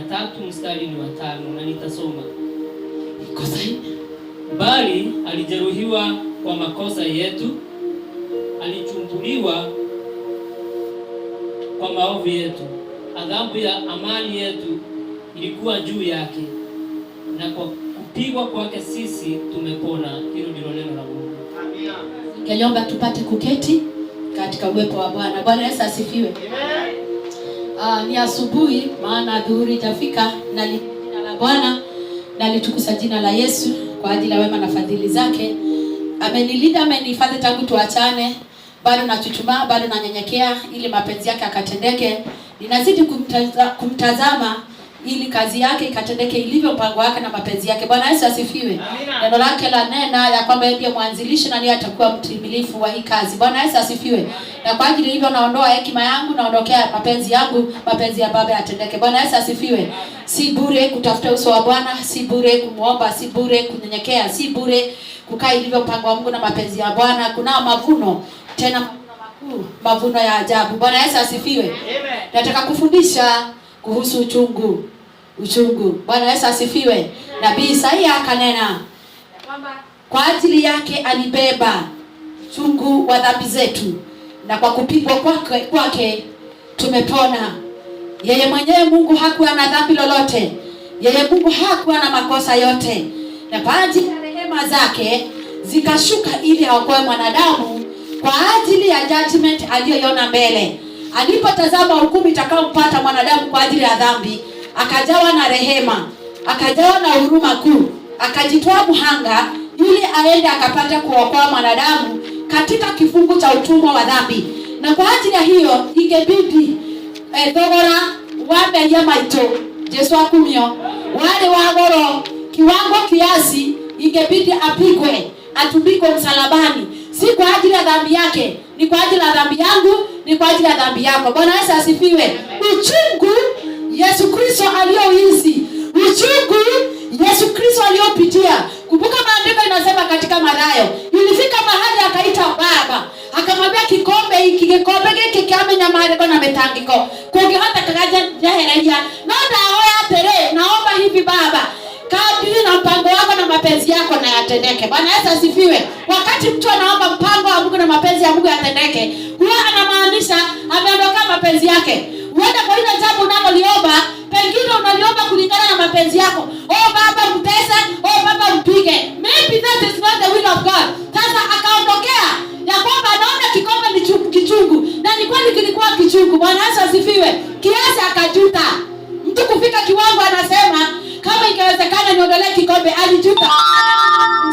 tatu mstari ni wa 5 na nitasoma. Bali alijeruhiwa kwa makosa yetu, alichumbuliwa kwa maovu yetu, adhabu ya amani yetu ilikuwa juu yake, na kwa kupigwa kwake sisi tumepona. Hilo ndilo neno la Mungu. Amina. Ningeliomba tupate kuketi katika uwepo wa Bwana. Bwana Yesu asifiwe. Amen. Ni asubuhi, maana dhuhuri itafika, na jina la Bwana na litukuza jina la Yesu kwa ajili ya wema na fadhili zake. Amenilinda, amenihifadhi tangu tuachane. Bado nachuchumaa, bado nanyenyekea ili mapenzi yake akatendeke. Ninazidi kumtazama ili kazi yake ikatendeke ilivyo mpango wake na mapenzi yake. Bwana Yesu asifiwe. Neno lake la nena ya kwamba ndiye mwanzilishi na ndiye atakuwa mtimilifu wa hii kazi. Bwana Yesu asifiwe. Na kwa ajili hivyo naondoa hekima yangu, naondokea mapenzi yangu, mapenzi ya Baba yatendeke. Bwana Yesu asifiwe. Si bure kutafuta uso wa Bwana, si bure kumuomba, si bure kunyenyekea, si bure kukaa ilivyo mpango wa Mungu na mapenzi ya Bwana. Kuna mavuno, tena makuu, mavuno ya ajabu. Bwana Yesu asifiwe. Amen. Nataka kufundisha kuhusu uchungu. Bwana Yesu asifiwe. Nabii Isaia akanena kwamba kwa ajili yake alibeba uchungu wa dhambi zetu, na kwa kupigwa kwake tumepona. Yeye mwenyewe Mungu hakuwa na dhambi lolote. Yeye Mungu hakuwa na makosa yote. Na kwa ajili ya rehema zake zikashuka ili aokoe mwanadamu kwa ajili ya judgment aliyoiona mbele. Alipotazama hukumu itakayompata mwanadamu kwa ajili ya dhambi, akajawa na rehema, akajawa na huruma kuu, akajitoa mhanga ili aende akapata kuokoa mwanadamu katika kifungu cha utumwa wa dhambi. Na kwa ajili ya hiyo ingebidi thogora wa ya maito Yesu akumio wale wagoro kiwango kiasi, ingebidi apigwe, atundikwe msalabani, si kwa ajili ya dhambi yake, ni kwa ajili ya dhambi yangu, ni kwa ajili ya dhambi yako. Bwana Yesu asifiwe. Uchungu Yesu Kristo aliohisi, uchungu Yesu Kristo aliopitia. Kumbuka maandiko inasema katika Mathayo, ilifika mahali akaita Baba, akamwambia kikombe hiki kikamenya mareko na metangiko kungehata kagaja jaheraia na ndaoya tere, naomba hivi Baba, kadiri na mpango wako na mapenzi yako na yatendeke. Bwana Yesu asifiwe. Wakati mtu anaomba mpango wa Mungu na mapenzi ya Mungu yatendeke, huwa anamaanisha ameondoka mapenzi yake. Uenda kwa ile jambo unaloliomba, pengine unaliomba kulingana na mapenzi yako. Oh Baba mtese, oh Baba mpige. Maybe that is not the will of God. Sasa akaondokea ya kwamba anaona kikombe ni kichungu, na ni kweli kilikuwa kichungu. Bwana Yesu asifiwe. Kiasi akajuta. Mtu kufika kiwango anasema kama ingewezekana niondolee kikombe, alijuta.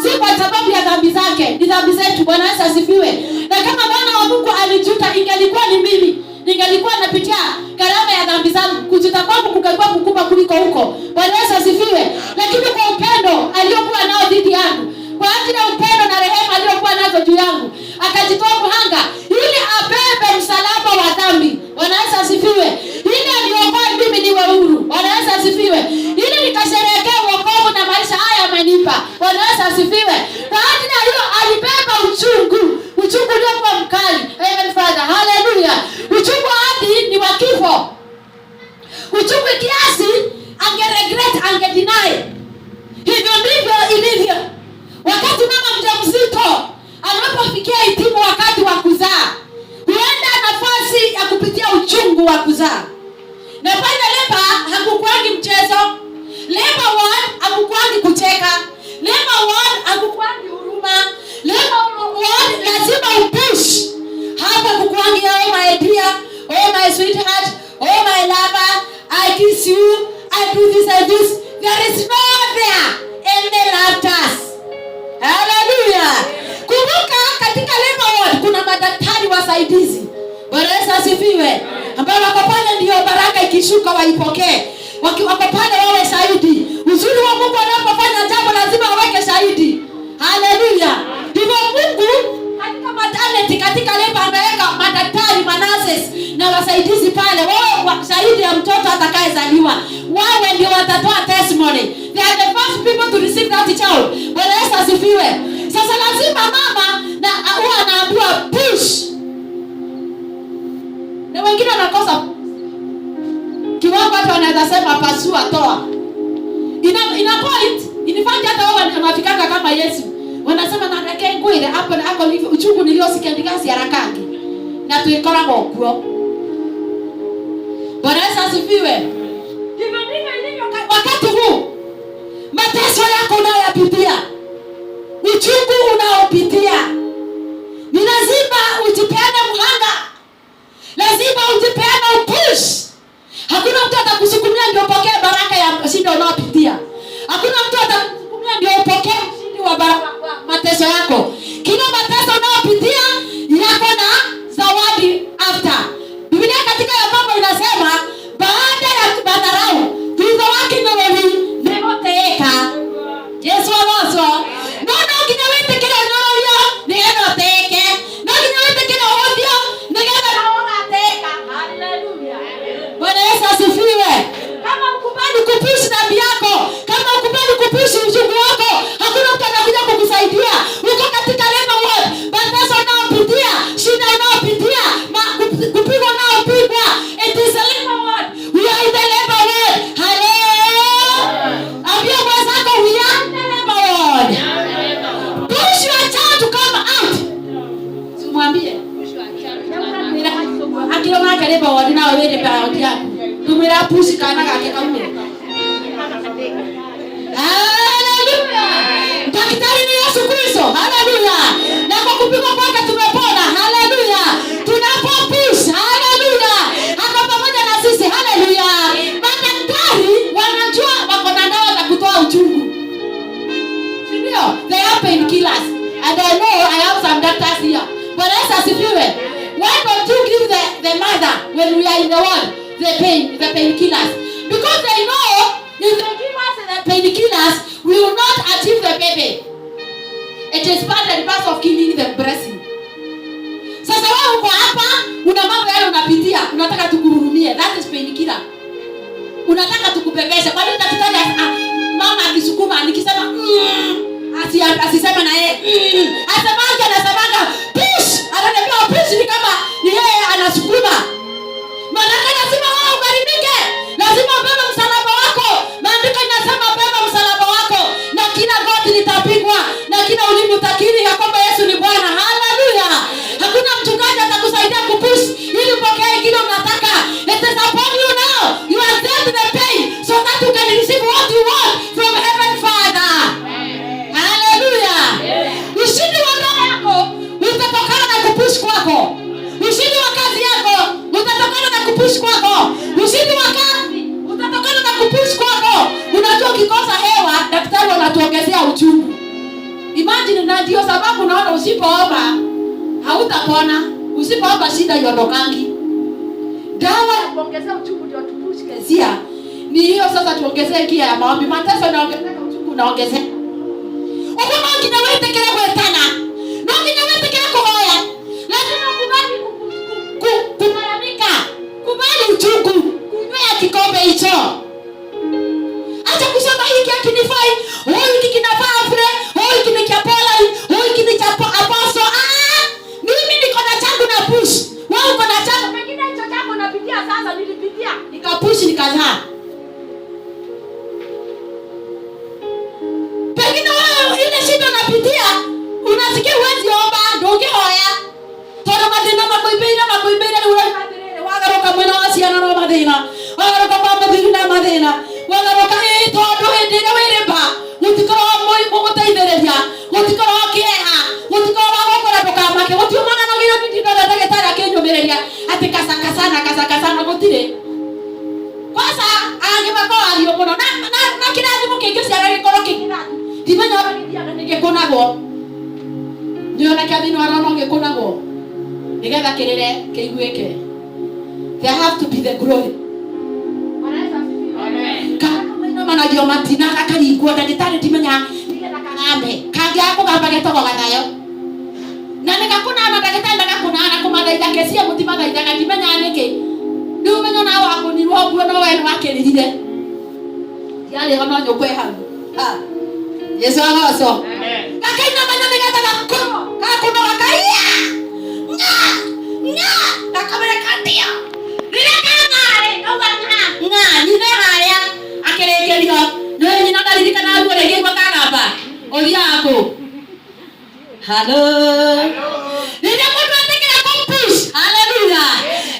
Si kwa sababu ya dhambi zake, ni dhambi zetu. Bwana Yesu asifiwe. Na kama Bwana wa Mungu alijuta, ingelikuwa ni mimi, ningelikuwa napitia gharama ya dhambi zangu, kujuta kwangu kungekuwa kukubwa kuliko huko. Bwana Yesu asifiwe. Lakini kwa upendo aliokuwa nao dhidi yangu, kwa ajili ya upendo na rehema aliokuwa nazo juu yangu, akajitoa mhanga ili abebe msalaba wa dhambi. Bwana Yesu asifiwe. Ili aliokoe mimi niwe huru. Bwana Yesu asifiwe. Ili nikasherehekee wokovu na maisha haya amenipa. Bwana Yesu asifiwe. Kwa ajili ya hiyo alibeba uchungu uliokuwa mkali. Amen Father. Hallelujah. Uchungu hadi ni wa kifo. Uchungu kiasi angeregret, angedeny. Hivyo ndivyo ilivyo. Wakati mama mjamzito anapofikia hitimu wakati wa kuzaa, huenda nafasi ya kupitia uchungu wa kuzaa. Na pale leba hakukuangi mchezo. Leba ward hakukuangi kucheka. Leba ward hakukuangi huruma. Leba ward lazima upush. Hapa kukuangi oh my dear, oh my sweetheart, oh my lover, I kiss you, I do this and this. There is no there any laughters. wasaidizi. Bwana Yesu asifiwe. Ambao wako pale ndio baraka ikishuka waipokee. Wako pale wawe shahidi. Uzuri wa Mungu anapofanya jambo lazima aweke shahidi. Haleluya. Ndivyo Mungu katika maternity, katika leba ameweka madaktari, manases na wasaidizi pale. Wao shahidi ya mtoto atakayezaliwa. Wao ndio watatoa testimony. They are the first people to receive that child. Bwana Yesu asifiwe. Sasa lazima mama na huwa anaambiwa push. Na wengine wanakosa kiwango, hata wanaweza sema pasua, toa. Ina point, inifanya hata wao wanafikanga kama Yesu. Wanasema na reke ngwire hapo na hapo uchungu niliosikia ndigasi harakangi. Na tuikora mokuo. Bwana Yesu asifiwe. Ndivyo wakati huu mateso yako unayopitia, uchungu unaopitia, ni lazima ujipeane mhanga. Lazima ujipeane upush. Hakuna mtu atakusukumia ndio upokee baraka ya shida unayopitia. Hakuna mtu atakusukumia ndio upokee ushindi wa mateso yako. Kila mateso unayopitia yako na zawadi after. Biblia katika Yakobo inasema baada ya madharau tuzo wake na wewe negoteeka. Yesu anaso. Nono kinawete kile unayo negoteeke. Na kinawete kile odio negoteeka. Haleluya. Bwana Yesu asifiwe. Kama ukubali kupushi dhambi yako, kama ukubali kupushi uchungu wako, hakuna mtu anakuja kukusaidia. Uko katika lema word, mateso unayopitia, shida unayopitia, kupigwa unaopigwa. It is a lema word. We are in the lema word. Hallelujah. Ambia mwenzako we are in the lema word. Push your child to come out. Tumwambie. Akilo maka lema word na wewe pa word yako. Tumira push kana kake kaume. Hallelujah. Daktari ni Yesu Kristo. Hallelujah. Na kwa kupigwa kwake tumepona. Hallelujah. Tunapopush. Hallelujah. Hako pamoja na sisi. Hallelujah. Madaktari wanajua wako na dawa za kutoa uchungu. Sindio? They are pain killers. And I know I have some doctors here. But Yesu asifiwe. Why don't you give the mother when we are in the world the pain killers? Because they know if they give us the painkillers, we will not achieve the baby. It is part and parcel of killing the blessing. Sasa wewe uko hapa, una mambo yale unapitia, unataka tukuhurumie. That is painkiller. Unataka tukubebeshe. Kwa nini daktari mama akisukuma nikisema asisema na yeye anasemaga push, ananiambia push ni kama ni yeye anasukuma. Maana lazima wewe ukarimike. Lazima ubebe msalaba wako. Maandiko inasema beba msalaba wako na kila goti litapigwa na kila ulimi utakiri ya kwamba Yesu ni Bwana. Haleluya. Hakuna mchungaji atakusaidia kupush ili upokee kile unataka. It is upon you now. You are dead to the pain so that you can receive what you want from heaven Father. Haleluya. Ushindi wa ndoa yako utatokana na kupush kwako. Ushindi wa kazi yako utatokana na kupush kwako. Ushindi wa kazi utatokana na kupush kwako. Unajua ukikosa hewa, daktari wanatuongezea uchungu. Imagine, na ndio sababu unaona usipoomba hautapona. Usipoomba shida iondokangi. Dawa ya kuongezea uchungu ndio tupush kezia. Ni hiyo sasa tuongezee kia ya maombi. Mateso naongezeka, uchungu unaongezeka. Ukoma kinawete kile kwetana. Na kinawete kile kuhoya. Lazima kubali kumaramika. Kubali uchungu. Kunywea kikombe hicho. Acha kusema hiki hakinifai. Hiki kinafaa afre. Hiki ni cha Paula. Hiki ni cha Apostle. Mimi niko na changu na push. Wewe uko na changu. Pengine hicho changu napitia sasa, nilipitia. Nikapush nikazaa. Pengine wewe ile shida unapitia, unasikia huwezi omba, ndio ungehoya. Toro madina makoibera ule madina. Wagaroka mwena wasiana na madina. Wagaroka baba bigina madina. Wagaroka todo endera wereba. Utikoro moi mutaithererya. Utikoro kieha. Utikoro wagokora tokamake. Utiumana no giro ndinda dagetara kenyomereria. Ati kasakasana gotire. Kwanza angibako alio muno na kirathimo kingi ciara gikoro kingiratu. Dimanya ora ndia ngekunagwo. Ndio na kathino arano ngekunagwo. nigetha kirire kiiguike. There have to be the glory. Mana dio matina akaringwo ndagitari timenya nigetha kagambe kangia kugamba getogo gathayo na nikakunana ndagitari ndagakunana kumathaitha kesia mutima thaitha gatimenya niki niu menya na wako ni roguo no we wakiririre yale ono nyukwe hau Yesu agoso amen gakaina manya nigetha gakuno gakaia nga nakamera kandia nile nga nile haria akerekerio no nyina ndaririka na ruo rege gwakagamba othia ako hello nile mundu atekera kompush haleluya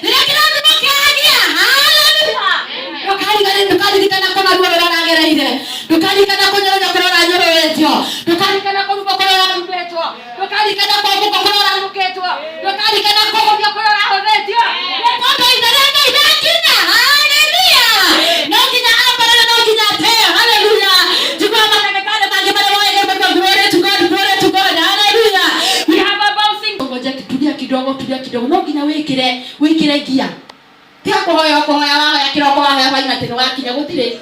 nile kirathi mokagia haleluya ndukaririkana kona ruo ruragereire ndukaririkana kunyoronya kurora nyororetio ndukaririkana kuruka kurora rubetwo ndukaririkana kuruka kurora ruketwo ndukaririkana kuruka kurora horetio nekondo idaranga idakina haleluya no kinya ambara no kinya teo haleluya tukwa matakakale bange bale moyo kwa glory to God haleluya we have a bouncing ngoja tulia kidogo no kinya wikire gia tia kuhoya waho ya kiroko waho ya baina teno wakinya gutire